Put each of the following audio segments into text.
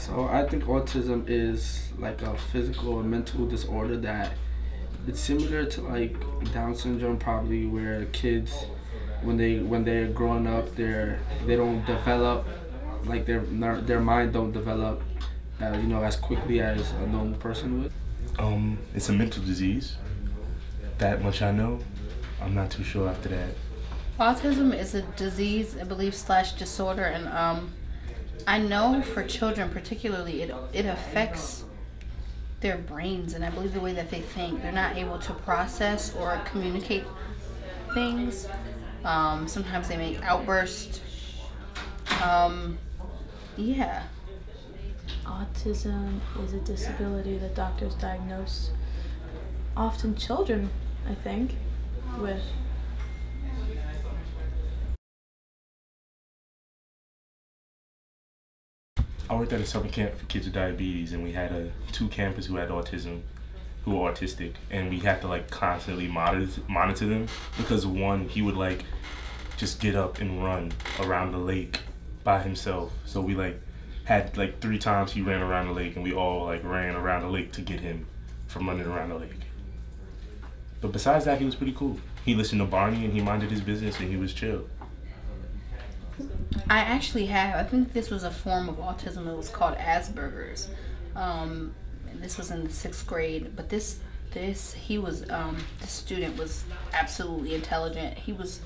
So I think autism is like a physical or mental disorder that it's similar to like Down syndrome, probably, where kids when they're growing up, they don't develop, like their mind don't develop as quickly as a normal person would. It's a mental disease. That much I know. I'm not too sure after that. Autism is a disease, I believe, slash disorder, and I know for children particularly, it affects their brains, and I believe the way that they think. They're not able to process or communicate things. Sometimes they make outbursts. Yeah. Autism is a disability that doctors diagnose often children, I think, with. I worked at a summer camp for kids with diabetes, and we had two campers who had autism, who were autistic, and we had to like constantly monitor them, because one, he would like just get up and run around the lake by himself. So we like had like 3 times he ran around the lake, and we all like ran around the lake to get him from running around the lake. But besides that, he was pretty cool. He listened to Barney and he minded his business and he was chill. I actually have. I think this was a form of autism. It was called Asperger's. And this was in the 6th grade. But this student was absolutely intelligent. He was,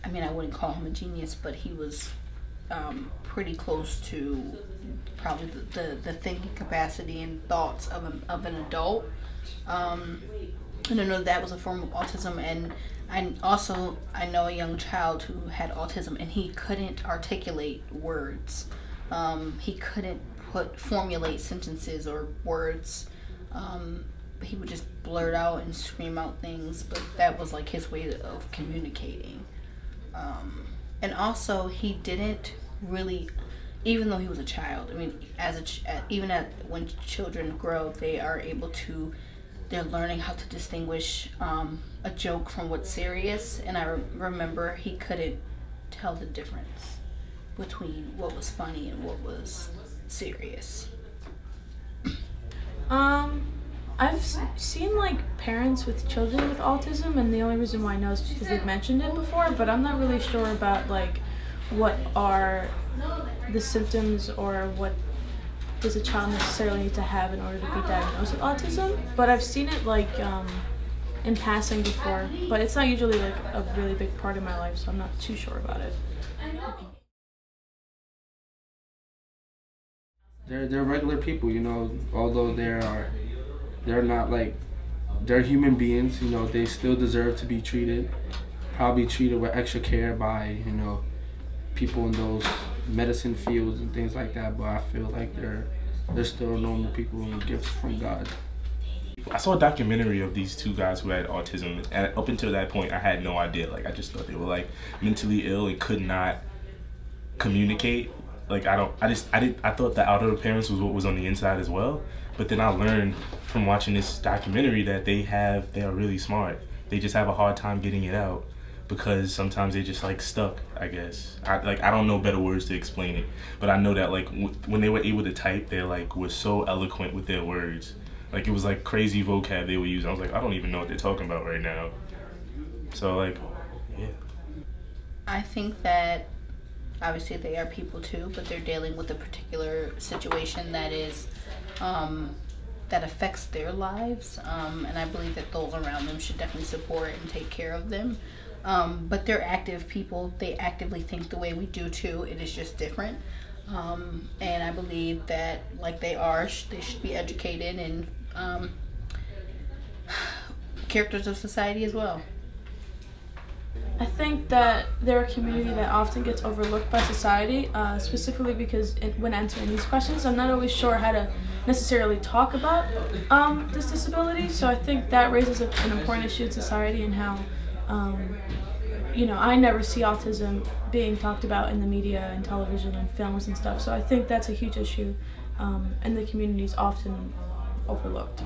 I mean, I wouldn't call him a genius, but he was pretty close to probably the thinking capacity and thoughts of an adult. And I know that was a form of autism, and I know a young child who had autism, and he couldn't articulate words. He couldn't formulate sentences or words. He would just blurt out and scream out things, but that was like his way of communicating. And also, he didn't really, even though he was a child, I mean, when children grow, they are able to, they're learning how to distinguish a joke from what's serious. And I remember he couldn't tell the difference between what was funny and what was serious. I've seen like parents with children with autism, and the only reason why I know is because they've mentioned it before, but I'm not really sure about like what are the symptoms or what does a child necessarily need to have in order to be diagnosed with autism. But I've seen it like in passing before, but it's not usually like a really big part of my life, so I'm not too sure about it. They're regular people, although they're not like, they're human beings, they still deserve to be probably treated with extra care by, people in those medicine fields and things like that, but I feel like they're still normal people and gifts from God. I saw a documentary of these 2 guys who had autism, and up until that point, I had no idea. Like, I just thought they were like mentally ill and could not communicate. Like, I thought the outer appearance was what was on the inside as well. But then I learned from watching this documentary that they are really smart. They just have a hard time getting it out, because sometimes they just like stuck, I guess. I don't know better words to explain it, but I know that like when they were able to type, they like were so eloquent with their words. Like, it was like crazy vocab they were using. I was like, I don't even know what they're talking about right now. So like, yeah. I think that obviously they are people too, but they're dealing with a particular situation that is that affects their lives, and I believe that those around them should definitely support and take care of them. But they're active people. They actively think the way we do too. It is just different. And I believe that like they should be educated and characters of society as well. I think that they're a community that often gets overlooked by society, specifically because when answering these questions, I'm not always sure how to necessarily talk about this disability. So I think that raises an important issue in society, and how, I never see autism being talked about in the media and television and films and stuff. So I think that's a huge issue, and the community is often overlooked.